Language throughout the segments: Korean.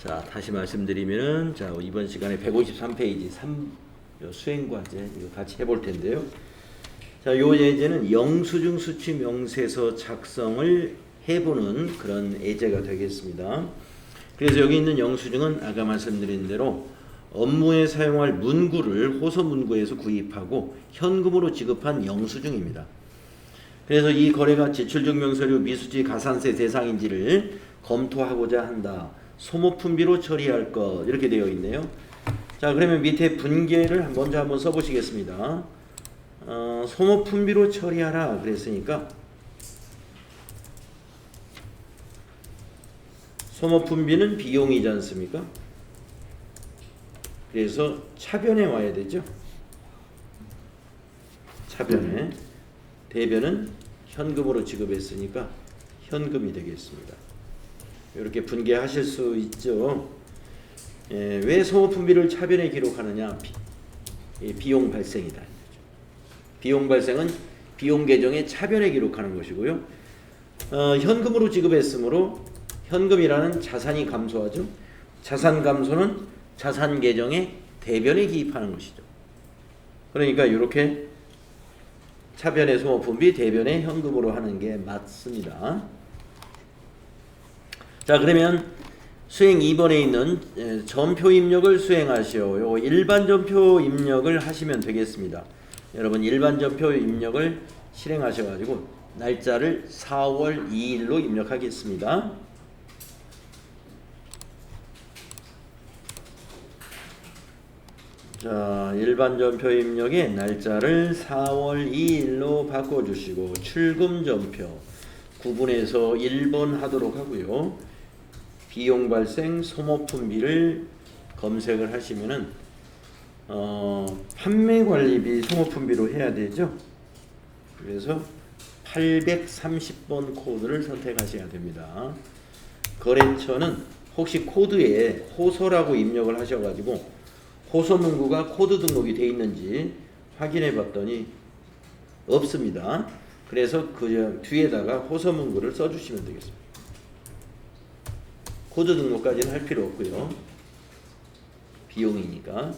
자, 다시 말씀드리면은 자, 이번 시간에 153페이지 수행 과제 이거 같이 해볼 텐데요. 자, 요 예제는 영수증 수취 명세서 작성을 해보는 그런 예제가 되겠습니다. 그래서 여기 있는 영수증은 아까 말씀드린 대로 업무에 사용할 문구를 호소 문구에서 구입하고 현금으로 지급한 영수증입니다. 그래서 이 거래가 지출증명서류 미수지 가산세 대상인지를 검토하고자 한다. 소모품비로 처리할 것 이렇게 되어 있네요. 자, 그러면 밑에 분계를 먼저 한번 써보시겠습니다. 소모품비로 처리하라 그랬으니까 소모품비는 비용이지 않습니까? 그래서 차변에 와야 되죠. 차변에 대변은 현금으로 지급했으니까 현금이 되겠습니다. 이렇게 분개하실 수 있죠. 왜 소모품비를 차변에 기록하느냐? 비용 발생이다. 비용 발생은 비용 계정의 차변에 기록하는 것이고요. 현금으로 지급했으므로 현금이라는 자산이 감소하죠. 자산 감소는 자산 계정의 대변에 기입하는 것이죠. 그러니까 이렇게 차변의 소모품비, 대변의 현금으로 하는 게 맞습니다. 자, 그러면 수행 2번에 있는 전표 입력을 수행하시오. 요 일반 전표 입력을 하시면 되겠습니다. 여러분 일반 전표 입력을 실행하셔가지고 날짜를 4월 2일로 입력하겠습니다. 자, 일반 전표 입력의 날짜를 4월 2일로 바꿔주시고 출금 전표 구분해서 1번 하도록 하고요. 비용 발생 소모품비를 검색을 하시면은 판매 관리비 소모품비로 해야 되죠. 그래서 830번 코드를 선택하셔야 됩니다. 거래처는 혹시 코드에 호소라고 입력을 하셔가지고 호소 문구가 코드 등록이 되어 있는지 확인해 봤더니 없습니다. 그래서 그 뒤에다가 호소 문구를 써주시면 되겠습니다. 코드 등록까지는 할 필요 없고요. 비용이니까.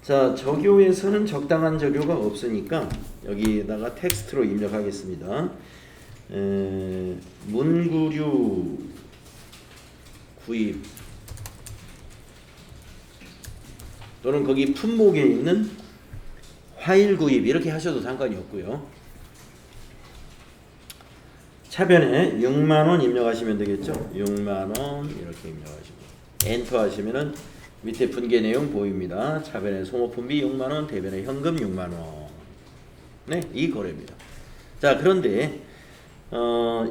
자, 적요에서는 적당한 적요가 없으니까 여기다가 텍스트로 입력하겠습니다. 문구류 구입 또는 거기 품목에 있는 화일 구입 이렇게 하셔도 상관이 없고요. 차변에 6만원 입력하시면 되겠죠. 6만원 이렇게 입력하시고 엔터 하시면은 밑에 분계 내용 보입니다. 차변에 소모품비 6만원, 대변에 현금 6만원. 네, 이 거래입니다. 자, 그런데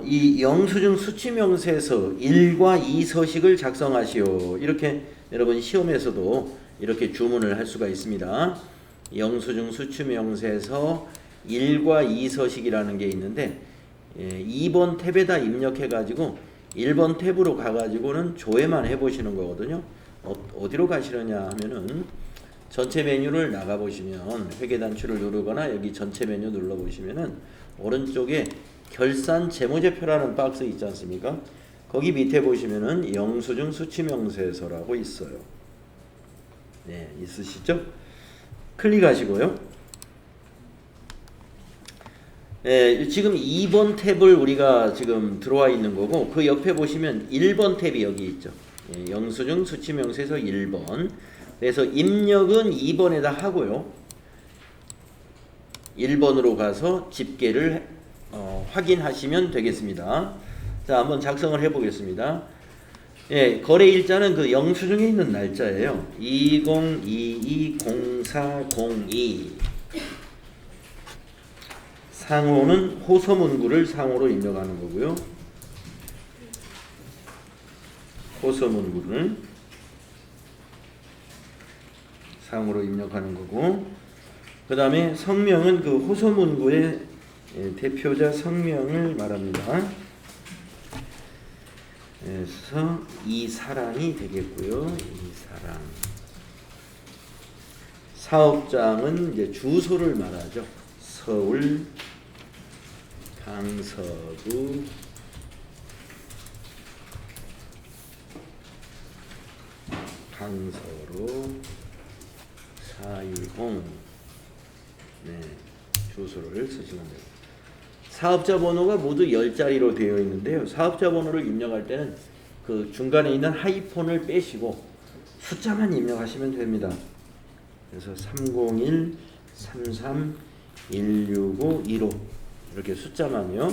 이 영수증 수취명세서 1과 2 서식을 작성하시오. 이렇게 여러분 시험에서도 이렇게 주문을 할 수가 있습니다. 영수증 수취명세서 1과 2 서식이라는 게 있는데 2번 탭에다 입력해가지고 1번 탭으로 가가지고는 조회만 해보시는 거거든요. 어디로 가시느냐 하면은 전체 메뉴를 나가보시면 회계단추를 누르거나 여기 전체 메뉴 눌러보시면은 오른쪽에 결산 재무제표라는 박스 있지 않습니까? 거기 밑에 보시면은 영수증 수취명세서라고 있어요. 네, 있으시죠? 클릭하시고요. 지금 2번 탭을 우리가 지금 들어와 있는 거고 그 옆에 보시면 1번 탭이 여기 있죠. 영수증 수취명세서 1번. 그래서 입력은 2번에다 하고요. 1번으로 가서 집계를 확인하시면 되겠습니다. 자, 한번 작성을 해 보겠습니다. 거래 일자는 그 영수증에 있는 날짜예요. 20220402. 상호는 호소문구를 상호로 입력하는 거고요. 호소문구를 상호로 입력하는 거고, 그 다음에 성명은 그 호소문구의 대표자 성명을 말합니다. 그래서 이사랑이 되겠고요. 이사랑. 사업장은 이제 주소를 말하죠. 서울 강서구 장서로 410 네, 주소를 쓰시면 됩니다. 사업자 번호가 모두 10자리로 되어 있는데요. 사업자 번호를 입력할 때는 그 중간에 있는 하이폰을 빼시고 숫자만 입력하시면 됩니다. 그래서 301 33 165 15 이렇게 숫자만요.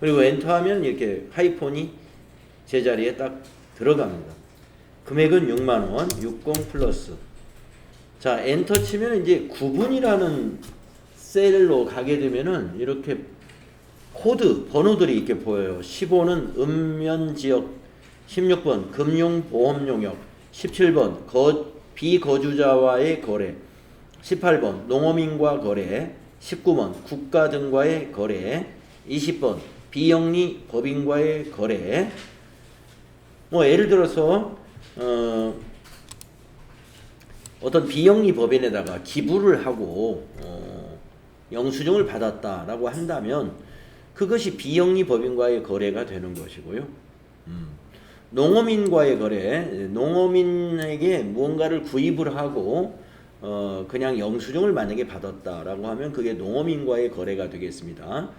그리고 엔터하면 이렇게 하이폰이 제자리에 딱 들어갑니다. 금액은 6만원 60 플러스. 자, 엔터 치면 이제 9분이라는 셀로 가게 되면은 이렇게 코드 번호들이 이렇게 보여요. 15는 읍면지역, 16번 금융보험용역, 17번 비거주자와의 거래, 18번 농어민과 거래, 19번 국가 등과의 거래, 20번 비영리 법인과의 거래. 뭐 예를 들어서 어떤 비영리 법인에다가 기부를 하고 영수증을 받았다라고 한다면 그것이 비영리 법인과의 거래가 되는 것이고요. 농어민과의 거래, 농어민에게 무언가를 구입을 하고 그냥 영수증을 만약에 받았다라고 하면 그게 농어민과의 거래가 되겠습니다.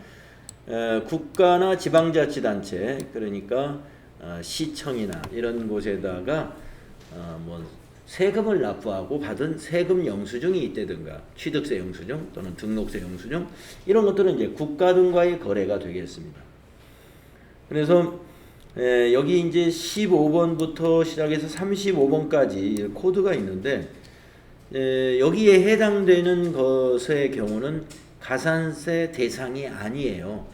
국가나 지방자치단체, 그러니까 시청이나 이런 곳에다가 뭐 세금을 납부하고 받은 세금 영수증이 있다든가 취득세 영수증 또는 등록세 영수증 이런 것들은 이제 국가 등과의 거래가 되겠습니다. 그래서 여기 이제 15번부터 시작해서 35번까지 코드가 있는데 여기에 해당되는 것의 경우는 가산세 대상이 아니에요.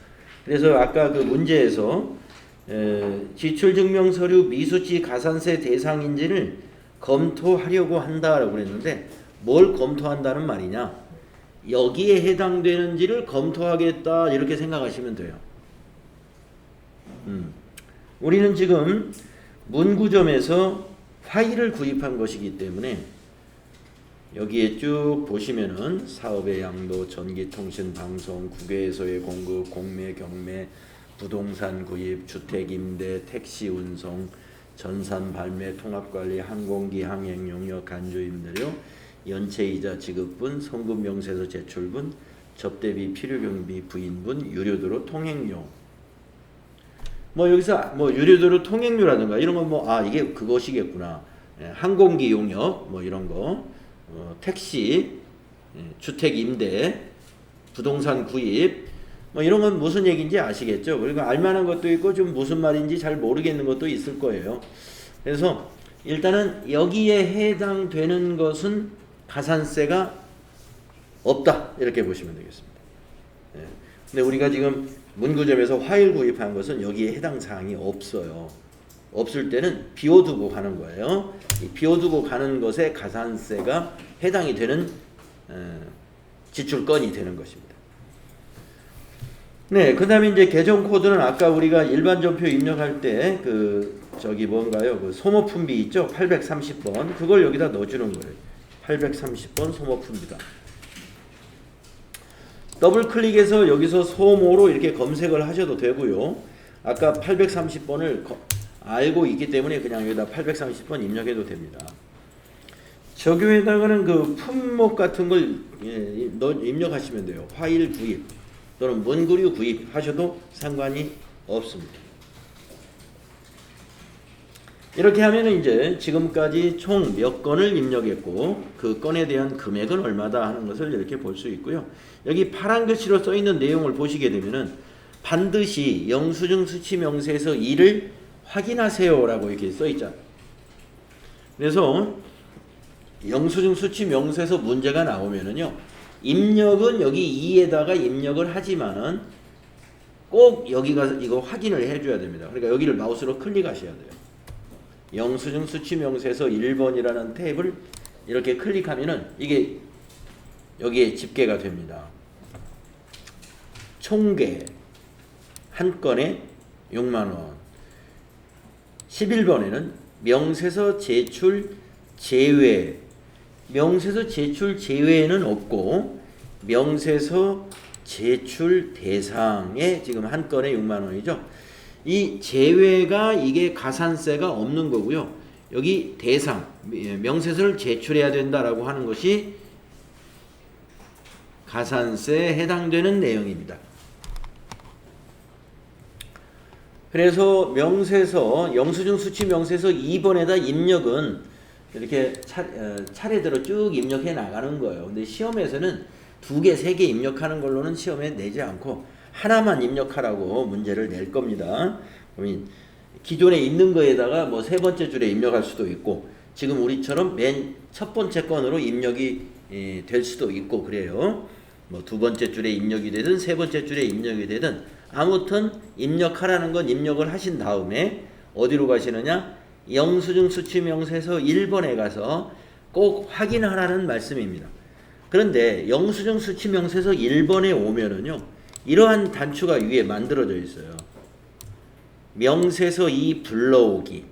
그래서 아까 그 문제에서 지출증명서류 미수치 가산세 대상인지를 검토하려고 한다라고 그랬는데 뭘 검토한다는 말이냐? 여기에 해당되는지를 검토하겠다 이렇게 생각하시면 돼요. 우리는 지금 문구점에서 파일을 구입한 것이기 때문에 여기에 쭉 보시면은 사업의 양도, 전기, 통신, 방송, 국외에서의 공급, 공매, 경매, 부동산 구입, 주택 임대, 택시 운송, 전산 발매, 통합관리, 항공기 항행 용역, 간주 임대료, 연체이자 지급분, 성금 명세서 제출분, 접대비, 필요경비, 부인분, 유료도로 통행료. 뭐 여기서 뭐 유료도로 통행료라든가 이런 건 뭐 이게 그것이겠구나. 항공기 용역 뭐 이런 거, 택시, 주택 임대, 부동산 구입 뭐 이런 건 무슨 얘기인지 아시겠죠? 그리고 알만한 것도 있고 좀 무슨 말인지 잘 모르겠는 것도 있을 거예요. 그래서 일단은 여기에 해당되는 것은 가산세가 없다 이렇게 보시면 되겠습니다. 근데 우리가 지금 문구점에서 화일 구입한 것은 여기에 해당 사항이 없어요. 없을 때는 비워두고 가는 거예요. 이 비워두고 가는 것에 가산세가 해당이 되는 지출건이 되는 것입니다. 네, 그 다음에 이제 계정 코드는 아까 우리가 일반 전표 입력할 때 저기 뭔가요? 그 소모품비 있죠? 830번. 그걸 여기다 넣어주는 거예요. 830번 소모품비다. 더블 클릭해서 여기서 소모로 이렇게 검색을 하셔도 되고요. 아까 830번을 알고 있기 때문에 그냥 여기다 830번 입력해도 됩니다. 저기에다가는 그 품목 같은 걸 입력하시면 돼요. 화일 구입 또는 문구류 구입 하셔도 상관이 없습니다. 이렇게 하면 이제 지금까지 총 몇 건을 입력했고 그 건에 대한 금액은 얼마다 하는 것을 이렇게 볼 수 있고요. 여기 파란 글씨로 써 있는 내용을 보시게 되면은 반드시 영수증 수치 명세에서 이를 확인하세요라고 이렇게 써 있잖아요. 그래서 영수증 수치 명세에서 문제가 나오면은요. 입력은 여기 2에다가 입력을 하지만은 꼭 여기가 이거 확인을 해줘야 됩니다. 그러니까 여기를 마우스로 클릭하셔야 돼요. 영수증 수치 명세에서 1번이라는 탭을 이렇게 클릭하면은 이게 여기에 집계가 됩니다. 총계 한 건에 6만원. 11번에는 명세서 제출 제외. 명세서 제출 제외는 없고 명세서 제출 대상에 지금 한 건에 6만원이죠. 이 제외가 이게 가산세가 없는 거고요. 여기 대상 명세서를 제출해야 된다라고 하는 것이 가산세에 해당되는 내용입니다. 그래서 명세서 영수증 수취 명세서 2번에다 입력은 이렇게 차례대로 쭉 입력해 나가는 거예요. 근데 시험에서는 2개, 3개 입력하는 걸로는 시험에 내지 않고 하나만 입력하라고 문제를 낼 겁니다. 그러면 기존에 있는 거에다가 뭐 3번째 줄에 입력할 수도 있고 지금 우리처럼 맨 첫 번째 건으로 입력이 될 수도 있고 그래요. 뭐 2번째 줄에 입력이 되든 3번째 줄에 입력이 되든 아무튼 입력하라는 건 입력을 하신 다음에 어디로 가시느냐? 영수증 수취 명세서 1번에 가서 꼭 확인하라는 말씀입니다. 그런데 영수증 수취 명세서 1번에 오면은요. 이러한 단추가 위에 만들어져 있어요. 명세서 2 불러오기.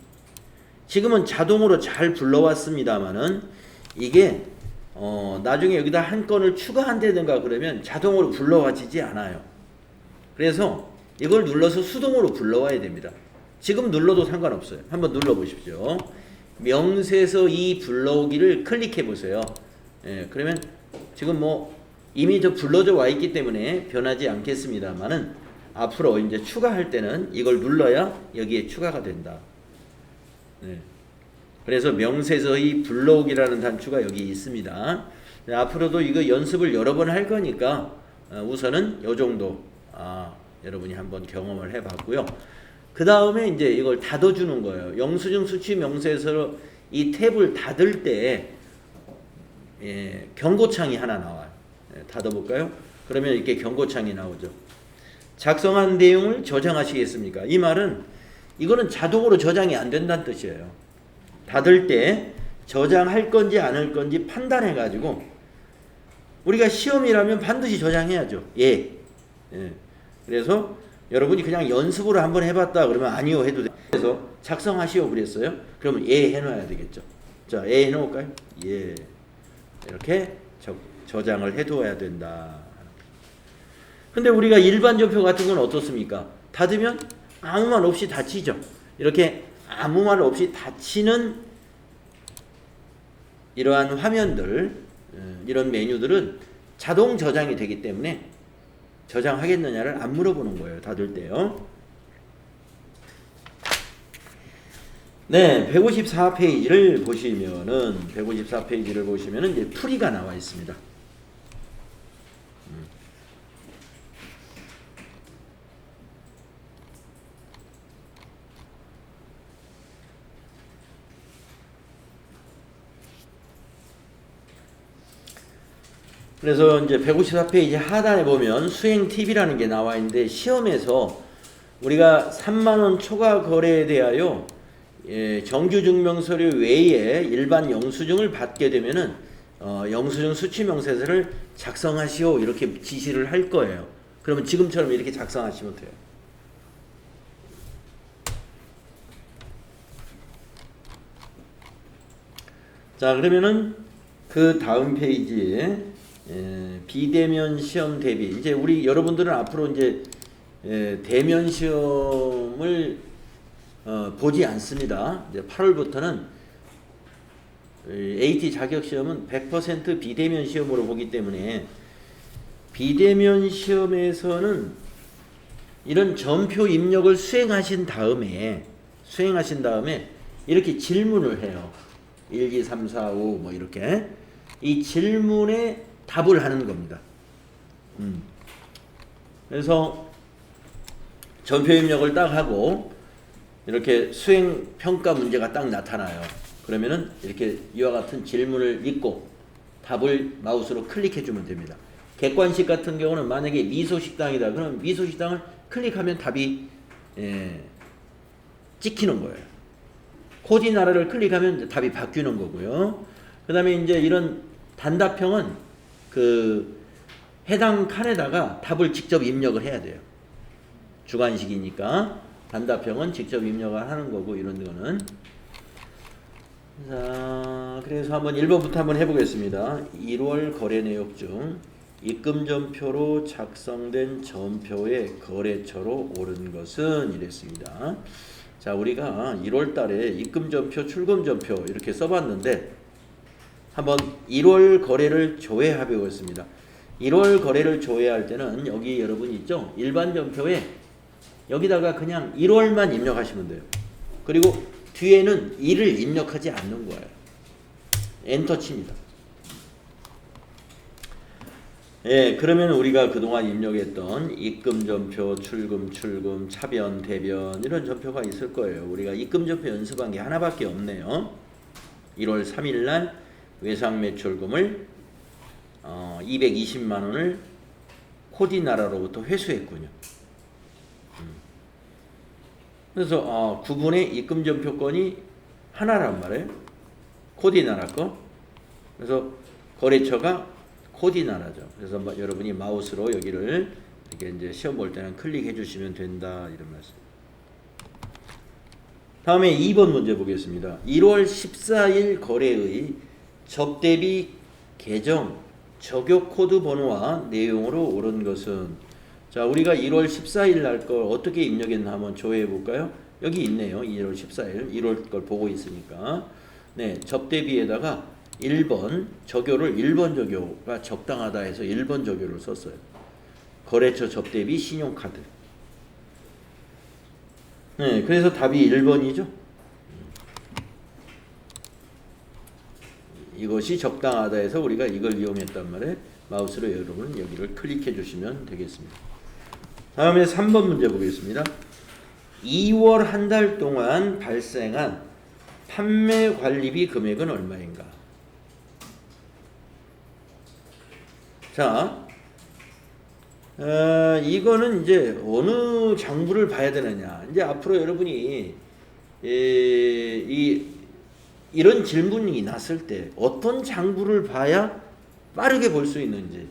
지금은 자동으로 잘 불러왔습니다만은 이게 나중에 여기다 한 건을 추가한다든가 그러면 자동으로 불러와지지 않아요. 그래서 이걸 눌러서 수동으로 불러와야 됩니다. 지금 눌러도 상관없어요. 한번 눌러보십시오. 명세서 2 불러오기를 클릭해 보세요. 예, 그러면 지금 뭐 이미 저 불러져 와 있기 때문에 변하지 않겠습니다만은 앞으로 이제 추가할 때는 이걸 눌러야 여기에 추가가 된다. 네. 그래서 명세서 2 불러오기라는 단추가 여기 있습니다. 네, 앞으로도 이거 연습을 여러 번 할 거니까 우선은 요 정도 여러분이 한번 경험을 해봤고요. 그 다음에 이제 이걸 닫아주는 거예요. 영수증 수취 명세서 이 탭을 닫을 때 경고창이 하나 나와요. 닫아볼까요? 그러면 이렇게 경고창이 나오죠. 작성한 내용을 저장하시겠습니까? 이 말은 이거는 자동으로 저장이 안 된다는 뜻이에요. 닫을 때 저장할 건지 안 할 건지 판단해 가지고 우리가 시험이라면 반드시 저장해야죠. 예. 그래서 여러분이 그냥 연습으로 한번 해봤다 그러면 아니요 해도 돼요. 그래서 작성하시오 그랬어요. 그러면 예 해놔야 되겠죠. 자, 예 해놓을까요? 예. 이렇게 저장을 해두어야 된다. 근데 우리가 일반 전표 같은 건 어떻습니까? 닫으면 아무 말 없이 닫히죠. 이렇게 아무 말 없이 닫히는 이러한 화면들, 이런 메뉴들은 자동 저장이 되기 때문에 저장하겠느냐를 안 물어보는 거예요. 닫을 때요. 네, 154페이지를 보시면은 이제 풀이가 나와 있습니다. 그래서 이제 154페이지 하단에 보면 수행 팁이라는 게 나와 있는데 시험에서 우리가 3만원 초과 거래에 대하여 정규증명서류 외에 일반 영수증을 받게 되면은 영수증 수취명세서를 작성하시오 이렇게 지시를 할 거예요. 그러면 지금처럼 이렇게 작성하시면 돼요. 자, 그러면은 그 다음 페이지에 비대면 시험 대비. 이제 우리 여러분들은 앞으로 이제 대면 시험을 보지 않습니다. 이제 8월부터는 AT 자격 시험은 100% 비대면 시험으로 보기 때문에 비대면 시험에서는 이런 전표 입력을 수행하신 다음에 이렇게 질문을 해요. 1, 2, 3, 4, 5 뭐 이렇게 이 질문에 답을 하는 겁니다. 그래서 전표 입력을 딱 하고 이렇게 수행 평가 문제가 딱 나타나요. 그러면은 이렇게 이와 같은 질문을 읽고 답을 마우스로 클릭해 주면 됩니다. 객관식 같은 경우는 만약에 미소식당이다. 그러면 미소식당을 클릭하면 답이 찍히는 거예요. 코디나라를 클릭하면 답이 바뀌는 거고요. 그 다음에 이제 이런 단답형은 그 해당 칸에다가 답을 직접 입력을 해야 돼요. 주관식이니까 단답형은 직접 입력을 하는 거고 이런 거는. 자, 그래서 한번 1번부터 한번 해보겠습니다. 1월 거래 내역 중 입금 전표로 작성된 전표의 거래처로 옳은 것은 이랬습니다. 자, 우리가 1월 달에 입금전표, 출금전표 이렇게 써봤는데 한번 1월 거래를 조회해 보겠습니다. 1월 거래를 조회할 때는 여기 여러분 있죠? 일반 전표에 여기다가 그냥 1월만 입력하시면 돼요. 그리고 뒤에는 2를 입력하지 않는 거예요. 엔터 칩니다. 예, 그러면 우리가 그동안 입력했던 입금전표, 출금, 차변, 대변 이런 전표가 있을 거예요. 우리가 입금전표 연습한 게 하나밖에 없네요. 1월 3일 날 외상매출금을 220만 원을 코디나라로부터 회수했군요. 그래서 9분의 입금전표권이 하나란 말이에요. 코디나라 거. 그래서 거래처가 코디나라죠. 그래서 여러분이 마우스로 여기를 이렇게 이제 시험 볼 때는 클릭해 주시면 된다 이런 말씀. 다음에 2번 문제 보겠습니다. 1월 14일 거래의 접대비 계정 적용 코드 번호와 내용으로 옳은 것은, 자, 우리가 1월 14일 날 걸 어떻게 입력했나 한번 조회해 볼까요? 여기 있네요. 1월 14일 1월 걸 보고 있으니까. 네, 접대비에다가 1번 적용을 1번 적용가 적당하다 해서 1번 적용을 썼어요. 거래처 접대비 신용카드. 네, 그래서 답이 1번이죠. 이것이 적당하다 해서 우리가 이걸 이용했단 말이에요. 마우스로 여러분 여기를 클릭해 주시면 되겠습니다. 다음에 3번 문제 보겠습니다. 2월 한 달 동안 발생한 판매 관리비 금액은 얼마인가? 자, 이거는 이제 어느 장부를 봐야 되느냐. 이제 앞으로 여러분이 이런 질문이 났을 때 어떤 장부를 봐야 빠르게 볼 수 있는지,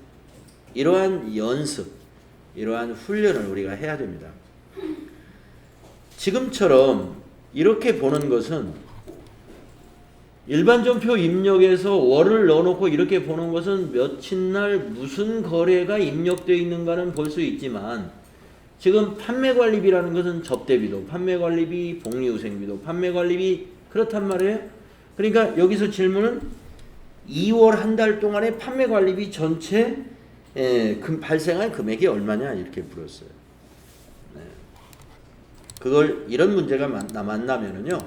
이러한 연습, 이러한 훈련을 우리가 해야 됩니다. 지금처럼 이렇게 보는 것은 일반 전표 입력에서 월을 넣어놓고 이렇게 보는 것은 며칠날 무슨 거래가 입력되어 있는가는 볼 수 있지만, 지금 판매관리비라는 것은 접대비도 판매관리비, 복리후생비도 판매관리비, 그렇단 말이에요. 그러니까 여기서 질문은 2월 한 달 동안의 판매관리비 전체 발생한 금액이 얼마냐 이렇게 물었어요. 네. 그걸 이런 문제가 만나면은요,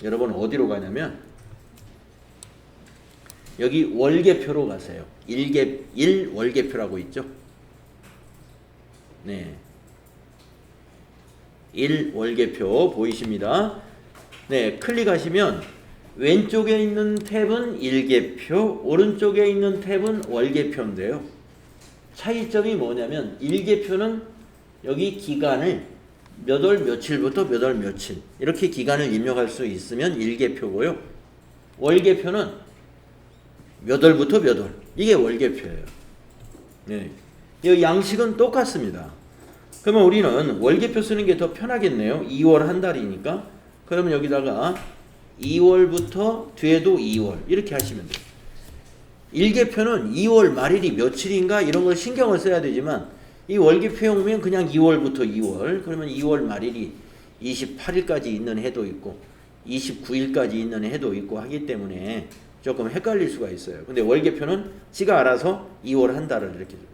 여러분 어디로 가냐면 여기 월계표로 가세요. 1월계표라고 있죠. 네. 1월계표 보이십니다. 네, 클릭하시면 왼쪽에 있는 탭은 일계표, 오른쪽에 있는 탭은 월계표인데요. 차이점이 뭐냐면 일계표는 여기 기간을 몇 월 며칠부터 몇 월 며칠 이렇게 기간을 입력할 수 있으면 일계표고요. 월계표는 몇 월부터 몇 월, 이게 월계표예요. 네. 이 양식은 똑같습니다. 그러면 우리는 월계표 쓰는 게 더 편하겠네요. 2월 한 달이니까. 그러면 여기다가 2월부터 뒤에도 2월 이렇게 하시면 돼요. 일계표는 2월 말일이 며칠인가 이런 걸 신경을 써야 되지만, 이 월계표용이면 그냥 2월부터 2월, 그러면 2월 말일이 28일까지 있는 해도 있고 29일까지 있는 해도 있고 하기 때문에 조금 헷갈릴 수가 있어요. 근데 월계표는 지가 알아서 2월 한 달을 이렇게 줍니다.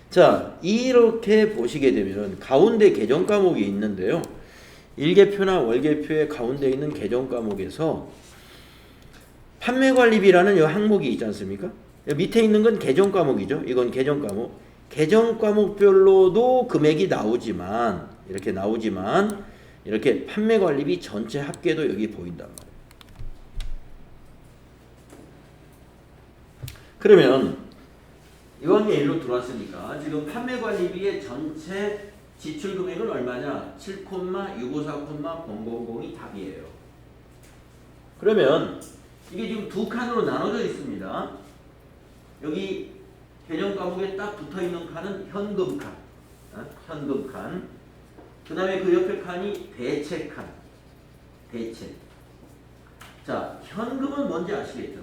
자, 이렇게 보시게 되면 가운데 계정 과목이 있는데요. 일계표나 월계표의 가운데 있는 계정 과목에서 판매관리비라는 이 항목이 있지 않습니까? 밑에 있는 건 계정 과목이죠. 이건 계정 과목. 계정 과목별로도 금액이 나오지만 이렇게 판매관리비 전체 합계도 여기 보인단 말이에요. 그러면 이왕에 일로 들어왔으니까 지금 판매관리비의 전체 지출 금액은 얼마냐? 7,654,000이 답이에요. 그러면 이게 지금 두 칸으로 나눠져 있습니다. 여기 계정 과목에 딱 붙어 있는 칸은 현금 칸, 현금 칸. 그 다음에 그 옆에 칸이 대체 칸, 대체. 자, 현금은 뭔지 아시겠죠?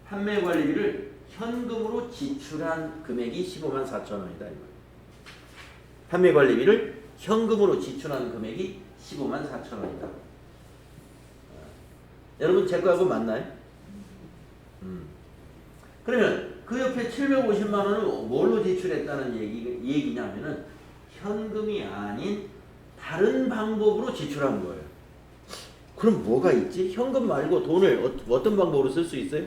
판매관리비를 현금으로 지출한 금액이 154,000원이다. 판매관리비를 현금으로 지출한 금액이 15만 4천 원이다. 여러분 제 거하고 맞나요? 그러면 그 옆에 750만 원을 뭘로 지출했다는 얘기냐면은 현금이 아닌 다른 방법으로 지출한 거예요. 그럼 뭐가 있지? 현금 말고 돈을 어떤 방법으로 쓸 수 있어요?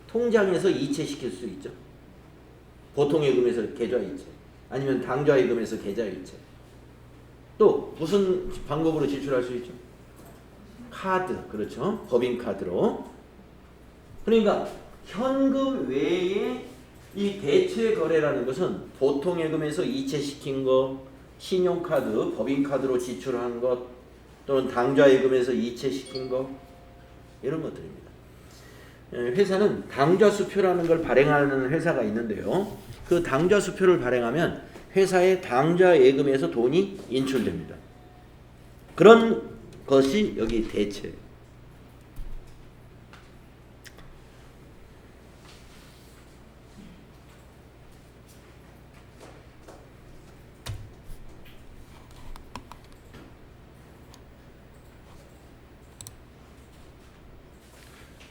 통장에서 이체시킬 수 있죠. 보통예금에서 계좌이체, 아니면 당좌예금에서 계좌이체. 또 무슨 방법으로 지출할 수 있죠? 카드, 그렇죠. 법인카드로. 그러니까 현금 외에 이 대체 거래라는 것은 보통예금에서 이체시킨 거, 신용카드, 법인카드로 지출한 것, 또는 당좌예금에서 이체시킨 거, 이런 것들입니다. 회사는 당좌수표라는 걸 발행하는 회사가 있는데요. 그 당좌수표를 발행하면 회사의 당좌예금에서 돈이 인출됩니다. 그런 것이 여기 대체.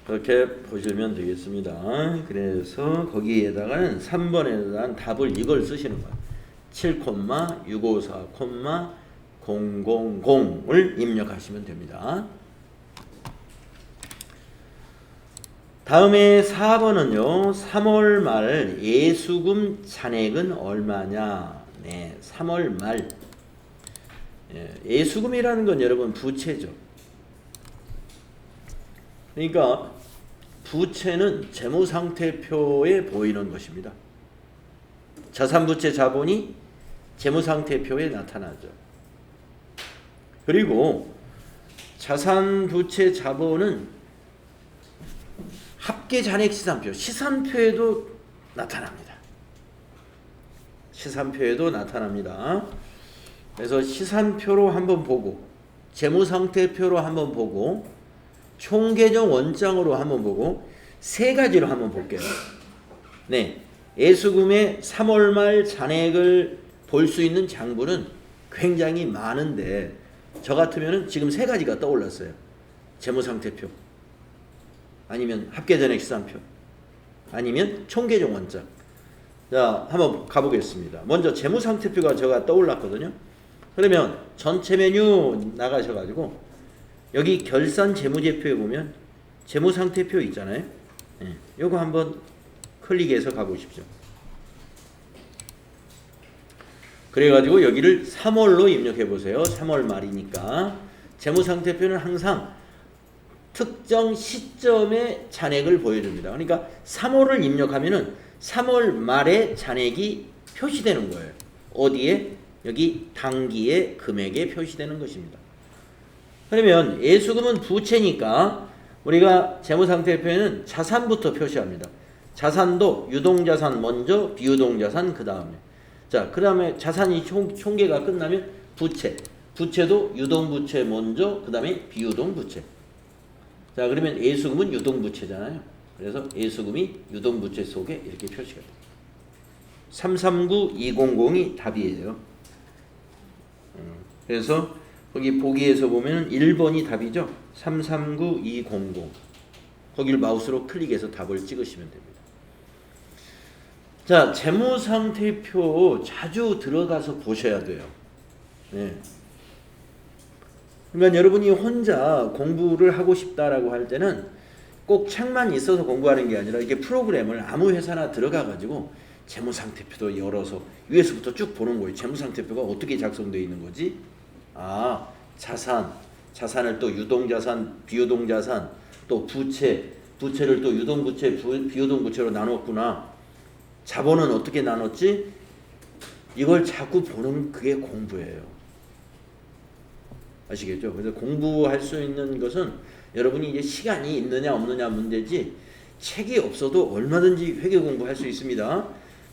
그렇게 보시면 되겠습니다. 그래서 거기에다가는 3번에다가 답을 이걸 쓰시는 거예요. 7,654,000을 입력하시면 됩니다. 다음에 4번은요. 3월 말 예수금 잔액은 얼마냐. 네, 3월 말. 예수금이라는 건 여러분 부채죠. 그러니까 부채는 재무상태표에 보이는 것입니다. 자산부채 자본이 재무상태표에 나타나죠. 그리고 자산부채 자본은 합계잔액 시산표, 시산표에도 나타납니다. 시산표에도 나타납니다. 그래서 시산표로 한번 보고, 재무상태표로 한번 보고, 총계정 원장으로 한번 보고, 세 가지로 한번 볼게요. 네, 예수금의 3월 말 잔액을 볼 수 있는 장부는 굉장히 많은데 저 같으면 지금 세 가지가 떠올랐어요. 재무상태표, 아니면 합계잔액 시산표, 아니면 총계정 원장. 자, 한번 가보겠습니다. 먼저 재무상태표가 제가 떠올랐거든요. 그러면 전체 메뉴 나가셔가지고 여기 결산 재무제표에 보면 재무상태표 있잖아요. 네, 요거 한번 클릭해서 가보십시오. 그래가지고 여기를 3월로 입력해 보세요. 3월 말이니까. 재무상태표는 항상 특정 시점의 잔액을 보여줍니다. 그러니까 3월을 입력하면은 3월 말에 잔액이 표시되는 거예요. 어디에? 여기 당기의 금액에 표시되는 것입니다. 그러면 예수금은 부채니까 우리가 재무상태표에는 자산부터 표시합니다. 자산도 유동자산 먼저, 비유동자산 그 다음에. 자, 그 다음에 자산이 총계가 끝나면 부채. 부채도 유동부채 먼저, 그 다음에 비유동부채. 자, 그러면 예수금은 유동부채잖아요. 그래서 예수금이 유동부채 속에 이렇게 표시가 됩니다. 339200이 답이에요. 그래서 거기 보기에서 보면 1번이 답이죠. 339200. 거기를 마우스로 클릭해서 답을 찍으시면 됩니다. 자, 재무상태표 자주 들어가서 보셔야 돼요. 네. 그러니까 여러분이 혼자 공부를 하고 싶다라고 할 때는 꼭 책만 있어서 공부하는 게 아니라 이게 프로그램을 아무 회사나 들어가 가지고 재무상태표도 열어서 위에서부터 쭉 보는 거예요. 재무상태표가 어떻게 작성되어 있는 거지? 아, 자산을 또 유동자산, 비유동자산, 또 부채를 또 유동부채, 비유동부채로 나눴구나. 자본은 어떻게 나눴지? 이걸 자꾸 보는 그게 공부예요. 아시겠죠? 그래서 공부할 수 있는 것은 여러분이 이제 시간이 있느냐 없느냐 문제지, 책이 없어도 얼마든지 회계 공부할 수 있습니다.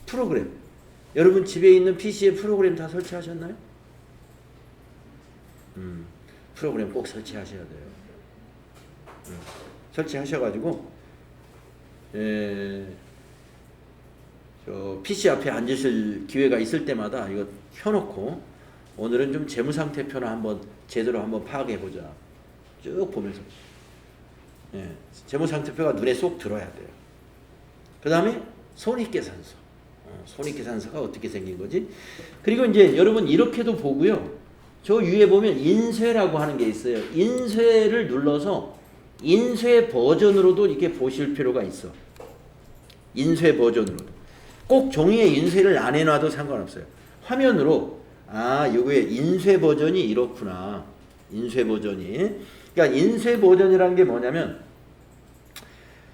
프로그램. 여러분 집에 있는 PC에 프로그램 다 설치하셨나요? 프로그램 꼭 설치하셔야 돼요. 설치하셔가지고 저 PC 앞에 앉으실 기회가 있을 때마다 이거 켜놓고 오늘은 좀 재무상태표나 한번 제대로 한번 파악해 보자. 쭉 보면서 재무상태표가 눈에 쏙 들어야 돼요. 그 다음에 손익계산서. 손익계산서가 어떻게 생긴 거지? 그리고 이제 여러분 이렇게도 보고요. 저 위에 보면 인쇄라고 하는 게 있어요. 인쇄를 눌러서 인쇄 버전으로도 이렇게 보실 필요가 있어. 인쇄 버전으로도. 꼭 종이에 인쇄를 안 해놔도 상관없어요. 화면으로 요거에 인쇄 버전이 이렇구나. 인쇄 버전이. 그러니까 인쇄 버전이라는 게 뭐냐면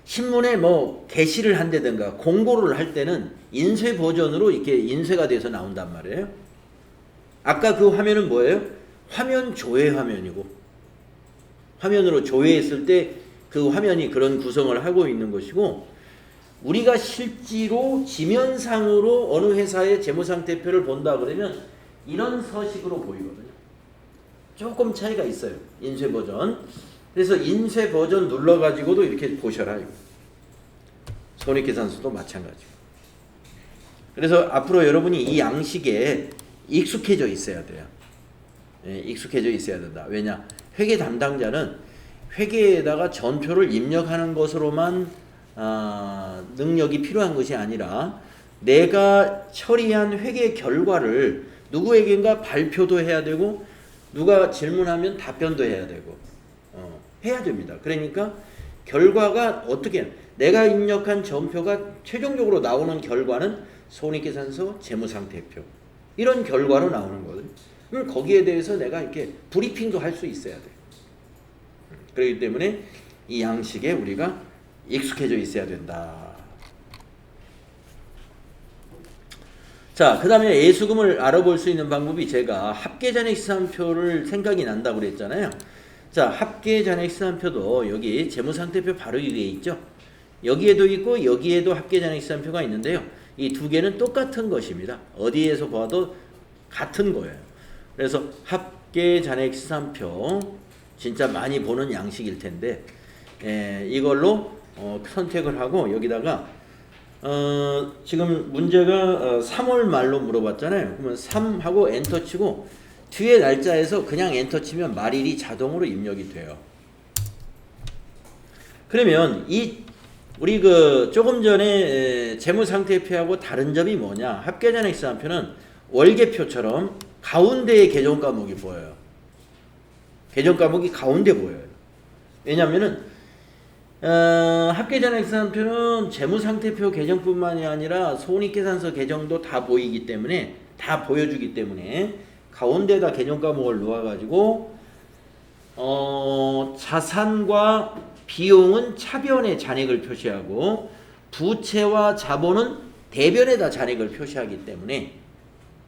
신문에 뭐 게시를 한다든가 공고를 할 때는 인쇄 버전으로 이렇게 인쇄가 돼서 나온단 말이에요. 아까 그 화면은 뭐예요? 화면 조회 화면이고 화면으로 조회했을 때 그 화면이 그런 구성을 하고 있는 것이고 우리가 실제로 지면상으로 어느 회사의 재무상태표를 본다 그러면 이런 서식으로 보이거든요. 조금 차이가 있어요. 인쇄 버전. 그래서 인쇄 버전 눌러가지고도 이렇게 보셔라. 손익계산서도 마찬가지고. 그래서 앞으로 여러분이 이 양식에 익숙해져 있어야 돼요. 익숙해져 있어야 된다. 왜냐? 회계 담당자는 회계에다가 전표를 입력하는 것으로만 능력이 필요한 것이 아니라 내가 처리한 회계 결과를 누구에겐가 발표도 해야 되고 누가 질문하면 답변도 해야 되고 해야 됩니다. 그러니까 결과가 어떻게 내가 입력한 전표가 최종적으로 나오는 결과는 손익계산서, 재무상태표 이런 결과로 나오는 거거든요. 그럼 거기에 대해서 내가 이렇게 브리핑도 할 수 있어야 돼요. 그렇기 때문에 이 양식에 우리가 익숙해져 있어야 된다. 자, 그 다음에 예수금을 알아볼 수 있는 방법이 제가 합계잔액시산표를 생각이 난다고 그랬잖아요. 자, 합계잔액시산표도 여기 재무상태표 바로 위에 있죠. 여기에도 있고 여기에도 합계잔액시산표가 있는데요. 이 두 개는 똑같은 것입니다. 어디에서 봐도 같은 거예요. 그래서 합계잔액시산표 진짜 많이 보는 양식일 텐데 이걸로 선택을 하고 여기다가 지금 문제가 3월 말로 물어봤잖아요. 그러면 3하고 엔터 치고 뒤에 날짜에서 그냥 엔터 치면 말일이 자동으로 입력이 돼요. 그러면 우리 조금 전에 재무상태표하고 다른 점이 뭐냐? 합계잔액시산표는 월계표처럼 가운데에 계정 과목이 보여요. 계정 과목이 가운데 보여요. 왜냐면은 합계잔액시산표는 재무상태표 계정뿐만이 아니라 손익계산서 계정도 다 보이기 때문에 다 보여주기 때문에 가운데다 계정 과목을 놓아가지고 자산과 비용은 차변에 잔액을 표시하고 부채와 자본은 대변에다 잔액을 표시하기 때문에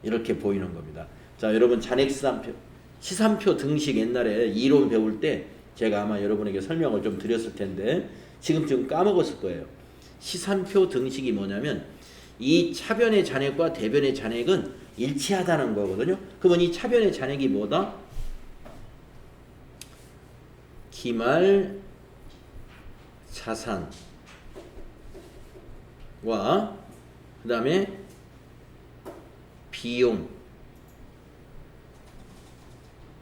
이렇게 보이는 겁니다. 자, 여러분 잔액시산표 시산표 등식 옛날에 이론 배울 때 제가 아마 여러분에게 설명을 좀 드렸을 텐데 지금쯤 까먹었을 거예요. 시산표 등식이 뭐냐면 이 차변의 잔액과 대변의 잔액은 일치하다는 거거든요. 그러면 이 차변의 잔액이 뭐다? 기말 자산과 그 다음에 비용,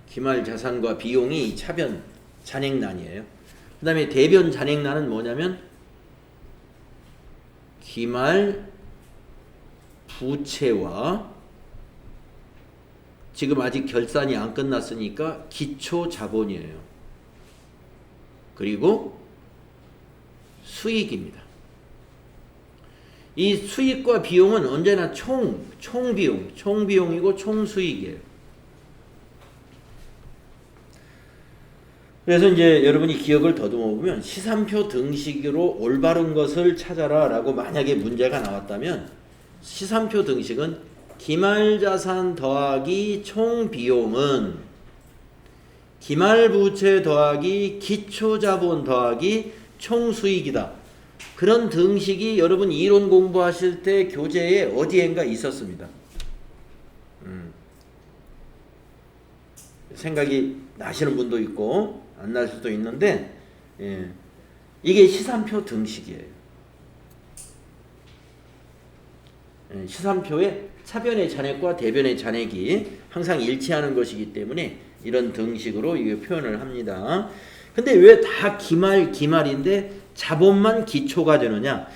기말 자산과 비용이 차변 잔액란이에요. 그 다음에 대변 잔액란은 뭐냐면 기말 부채와 지금 아직 결산이 안 끝났으니까 기초 자본이에요. 그리고 수익입니다. 이 수익과 비용은 언제나 총비용이고 총수익이에요. 그래서 이제 여러분이 기억을 더듬어 보면 시산표 등식으로 올바른 것을 찾아라 라고 만약에 문제가 나왔다면 시산표 등식은 기말자산 더하기 총비용은 기말부채 더하기 기초자본 더하기 총수익이다. 그런 등식이 여러분 이론 공부하실 때 교재에 어디엔가 있었습니다. 생각이 나시는 분도 있고 안 날 수도 있는데 이게 시산표 등식이에요. 시산표에 차변의 잔액과 대변의 잔액이 항상 일치하는 것이기 때문에 이런 등식으로 이게 표현을 합니다. 근데 왜 다 기말인데 자본만 기초가 되느냐?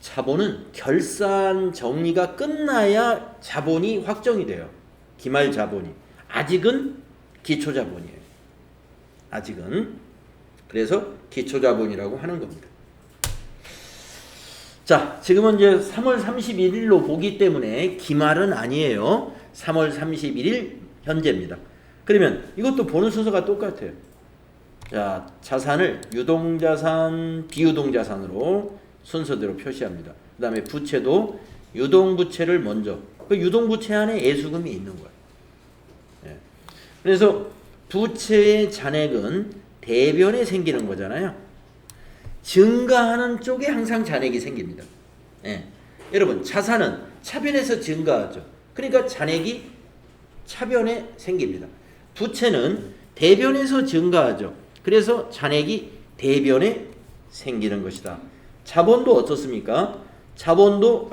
자본은 결산 정리가 끝나야 자본이 확정이 돼요. 기말 자본이. 아직은 기초 자본이에요. 아직은. 그래서 기초 자본이라고 하는 겁니다. 자, 지금은 이제 3월 31일로 보기 때문에 기말은 아니에요. 3월 31일 현재입니다. 그러면 이것도 보는 순서가 똑같아요. 자, 자산을 유동자산, 비유동자산으로 순서대로 표시합니다. 그 다음에 부채도 유동부채를 먼저, 그 유동부채 안에 예수금이 있는 거예요. 예. 그래서 부채의 잔액은 대변에 생기는 거잖아요. 증가하는 쪽에 항상 잔액이 생깁니다. 예. 여러분, 자산은 차변에서 증가하죠. 그러니까 잔액이 차변에 생깁니다. 부채는 대변에서 증가하죠. 그래서 잔액이 대변에 생기는 것이다. 자본도 어떻습니까? 자본도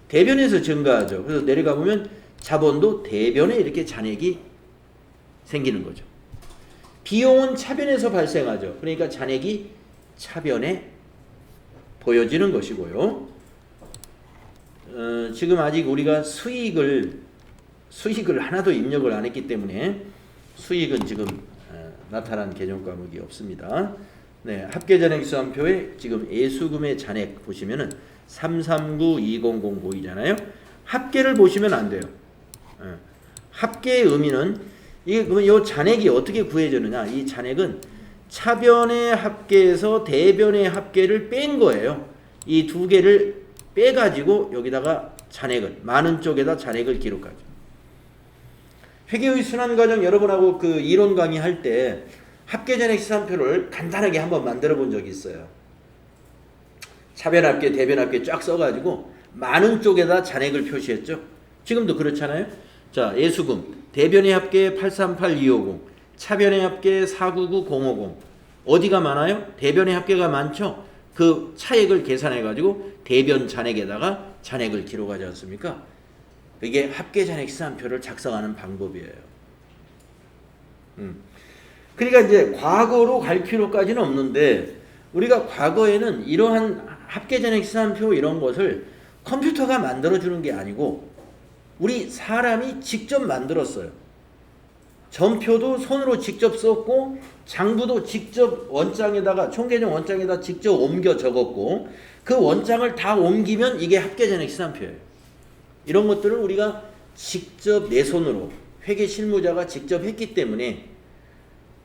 대변에서 증가하죠. 그래서 내려가 보면 자본도 대변에 이렇게 잔액이 생기는 거죠. 비용은 차변에서 발생하죠. 그러니까 잔액이 차변에 보여지는 것이고요. 지금 아직 우리가 수익을 하나도 입력을 안 했기 때문에 수익은 지금 나타난 개정 과목이 없습니다. 네, 합계잔액수산표에 지금 예수금의 잔액 보시면은 339200 보이잖아요. 합계를 보시면 안 돼요. 합계의 의미는 이게 그러면 이 잔액이 어떻게 구해지느냐? 이 잔액은 차변의 합계에서 대변의 합계를 뺀 거예요. 이 두 개를 빼가지고 여기다가 잔액을 많은 쪽에다 잔액을 기록하죠. 회계의 순환과정 여러분하고 그 이론 강의할 때 합계잔액시산표를 간단하게 한번 만들어 본 적이 있어요. 차변합계, 대변합계 쫙 써가지고 많은 쪽에다 잔액을 표시했죠. 지금도 그렇잖아요. 자, 예수금 대변의 합계 838250, 차변의 합계 499050. 어디가 많아요? 대변의 합계가 많죠. 그 차액을 계산해가지고 대변 잔액에다가 잔액을 기록하지 않습니까? 이게 합계잔액시산표를 작성하는 방법이에요. 그러니까 이제 과거로 갈 필요까지는 없는데 우리가 과거에는 이러한 합계잔액시산표 이런 것을 컴퓨터가 만들어주는 게 아니고 우리 사람이 직접 만들었어요. 전표도 손으로 직접 썼고 장부도 직접 원장에다가 총계정 원장에다 직접 옮겨 적었고 그 원장을 다 옮기면 이게 합계잔액시산표예요. 이런 것들을 우리가 직접 내 손으로 회계 실무자가 직접 했기 때문에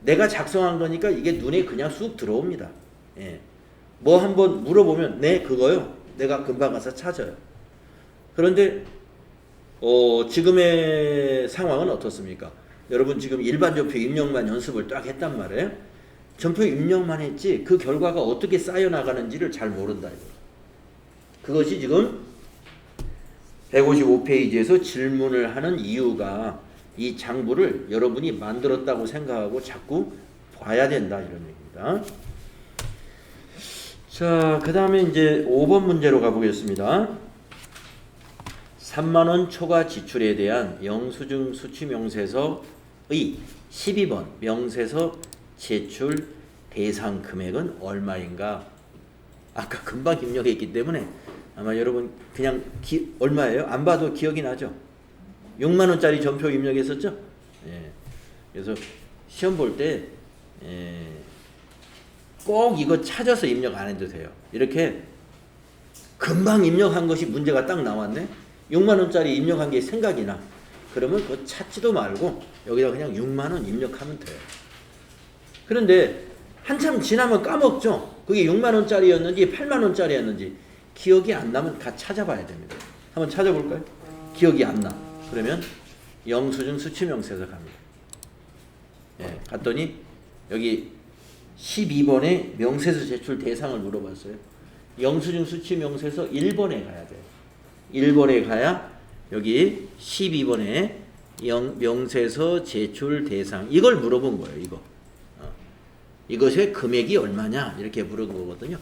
내가 작성한 거니까 이게 눈에 그냥 쑥 들어옵니다. 예. 뭐 한번 물어보면 네 그거요. 내가 금방 가서 찾아요. 그런데 지금의 상황은 어떻습니까? 여러분 지금 일반 전표 입력만 연습을 딱 했단 말이에요. 전표 입력만 했지 그 결과가 어떻게 쌓여나가는지를 잘 모른다. 그것이 지금 155페이지에서 질문을 하는 이유가 이 장부를 여러분이 만들었다고 생각하고 자꾸 봐야 된다 이런 얘기입니다. 자, 그 다음에 이제 5번 문제로 가보겠습니다. 3만원 초과 지출에 대한 영수증 수취 명세서의 12번 명세서 제출 대상 금액은 얼마인가? 아까 금방 입력했기 때문에 아마 여러분 그냥 얼마예요? 안 봐도 기억이 나죠? 6만원짜리 전표 입력했었죠? 예. 그래서 시험 볼 때 꼭 이거 찾아서 입력 안 해도 돼요. 이렇게 금방 입력한 것이 문제가 딱 나왔네? 6만원짜리 입력한 게 생각이 나. 그러면 그거 찾지도 말고 여기다 그냥 6만원 입력하면 돼요. 그런데 한참 지나면 까먹죠? 그게 6만원짜리였는지 8만원짜리였는지 기억이 안 나면 다 찾아봐야 됩니다. 한번 찾아볼까요? 기억이 안 나. 그러면 영수증 수취명세서 갑니다. 예, 갔더니 여기 12번에 명세서 제출 대상을 물어봤어요. 영수증 수취명세서 1번에 가야 돼요. 1번에 가야 여기 12번에 명세서 제출 대상 이걸 물어본 거예요. 이거 이것의 금액이 얼마냐 이렇게 물은 거거든요.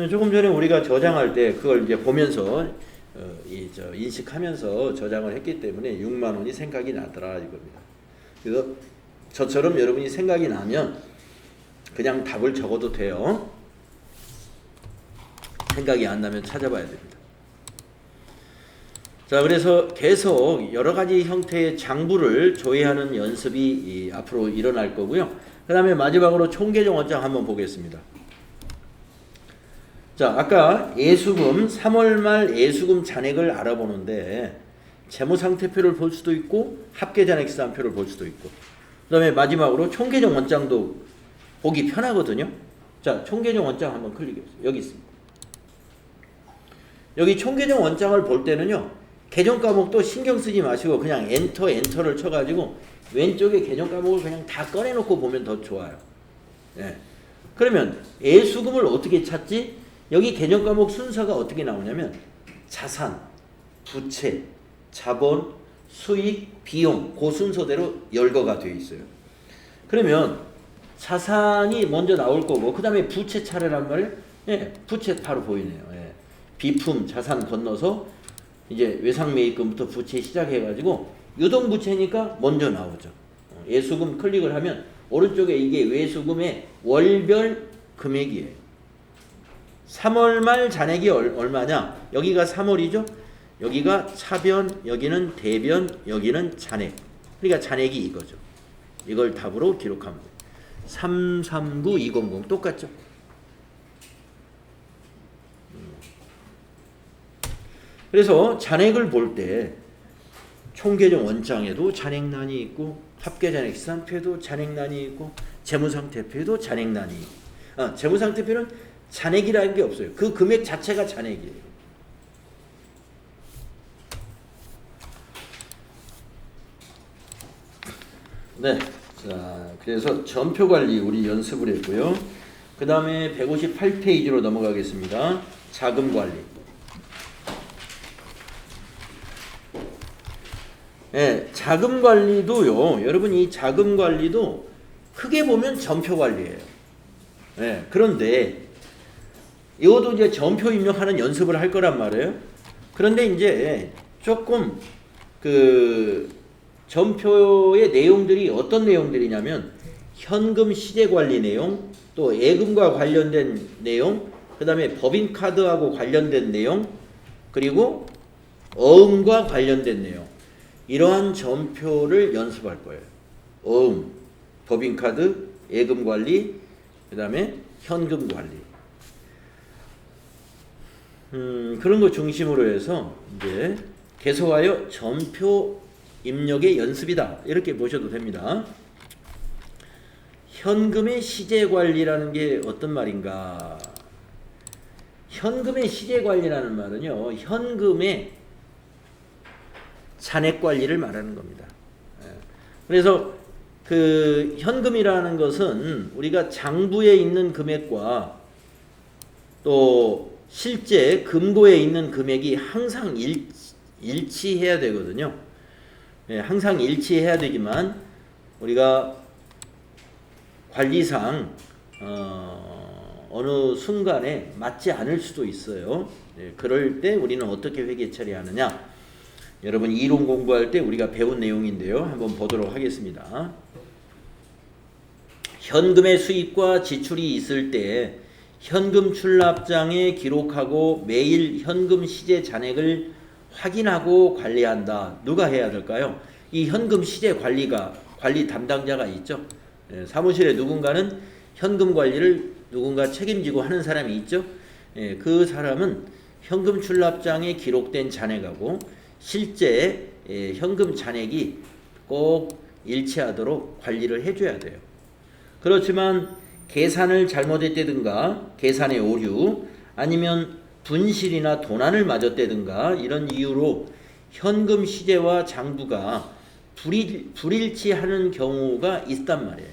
조금 전에 우리가 저장할 때 그걸 이제 보면서 인식하면서 저장을 했기 때문에 6만 원이 생각이 나더라 이겁니다. 그래서 저처럼 여러분이 생각이 나면 그냥 답을 적어도 돼요. 생각이 안 나면 찾아봐야 됩니다. 자, 그래서 계속 여러 가지 형태의 장부를 조회하는 연습이 앞으로 일어날 거고요. 그 다음에 마지막으로 총계정 원장 한번 보겠습니다. 자, 아까 예수금 3월 말 예수금 잔액을 알아보는데 재무상태표를 볼 수도 있고 합계잔액시산표를 볼 수도 있고 그 다음에 마지막으로 총계정 원장도 보기 편하거든요. 자, 총계정 원장 한번 클릭해보세요. 여기 있습니다. 여기 총계정 원장을 볼 때는요, 계정 과목도 신경 쓰지 마시고 그냥 엔터를 쳐가지고 왼쪽에 계정 과목을 그냥 다 꺼내놓고 보면 더 좋아요. 예. 그러면 예수금을 어떻게 찾지? 여기 계정 과목 순서가 어떻게 나오냐면 자산, 부채, 자본, 수익, 비용 그 순서대로 열거가 되어 있어요. 그러면 자산이 먼저 나올 거고 그 다음에 부채 차례란 말이에요. 예, 부채 바로 보이네요. 예. 비품, 자산 건너서 이제 외상매입금부터 부채 시작해가지고 유동부채니까 먼저 나오죠. 예수금 클릭을 하면 오른쪽에 이게 외수금의 월별 금액이에요. 3월 말 잔액이 얼마냐? 여기가 3월이죠. 여기가 차변, 여기는 대변, 여기는 잔액. 그러니까 잔액이 이거죠. 이걸 답으로 기록하면 돼요. 339200 똑같죠? 그래서 잔액을 볼 때 총계정 원장에도 잔액란이 있고 합계잔액시산표에도 잔액란이 있고 재무상태표에도 잔액란이 있고 재무상태표는 잔액이라는 게 없어요. 그 금액 자체가 잔액이에요. 네, 자, 그래서 전표관리 우리 연습을 했고요. 그 다음에 158페이지로 넘어가겠습니다. 자금관리. 네, 자금관리도요. 여러분 이 자금관리도 크게 보면 전표관리예요. 네, 그런데 이것도 이제 전표 입력하는 연습을 할 거란 말이에요. 그런데 이제 조금 그 전표의 내용들이 어떤 내용들이냐면 현금 시제 관리 내용, 또 예금과 관련된 내용, 그 다음에 법인카드하고 관련된 내용, 그리고 어음과 관련된 내용, 이러한 전표를 연습할 거예요. 어음, 법인카드, 예금관리, 그 다음에 현금관리. 그런 거 중심으로 해서 이제 계속하여 전표 입력의 연습이다. 이렇게 보셔도 됩니다. 현금의 시제 관리라는 게 어떤 말인가? 현금의 시제 관리라는 말은요, 현금의 잔액 관리를 말하는 겁니다. 그래서 그 현금이라는 것은 우리가 장부에 있는 금액과 또 실제 금고에 있는 금액이 항상 일치해야 되거든요. 예, 항상 일치해야 되지만 우리가 관리상 어느 순간에 맞지 않을 수도 있어요. 예, 그럴 때 우리는 어떻게 회계 처리하느냐? 여러분 이론 공부할 때 우리가 배운 내용인데요. 한번 보도록 하겠습니다. 현금의 수입과 지출이 있을 때 현금 출납장에 기록하고 매일 현금 시제 잔액을 확인하고 관리한다. 누가 해야 될까요? 이 현금 시제 관리 담당자가 있죠. 예, 사무실에 누군가는 현금 관리를 누군가 책임지고 하는 사람이 있죠. 예, 그 사람은 현금 출납장에 기록된 잔액하고 실제 현금 잔액이 꼭 일치하도록 관리를 해줘야 돼요. 그렇지만 계산을 잘못했다든가 계산의 오류 아니면 분실이나 도난을 맞았다든가 이런 이유로 현금 시제와 장부가 불일치하는 경우가 있단 말이에요.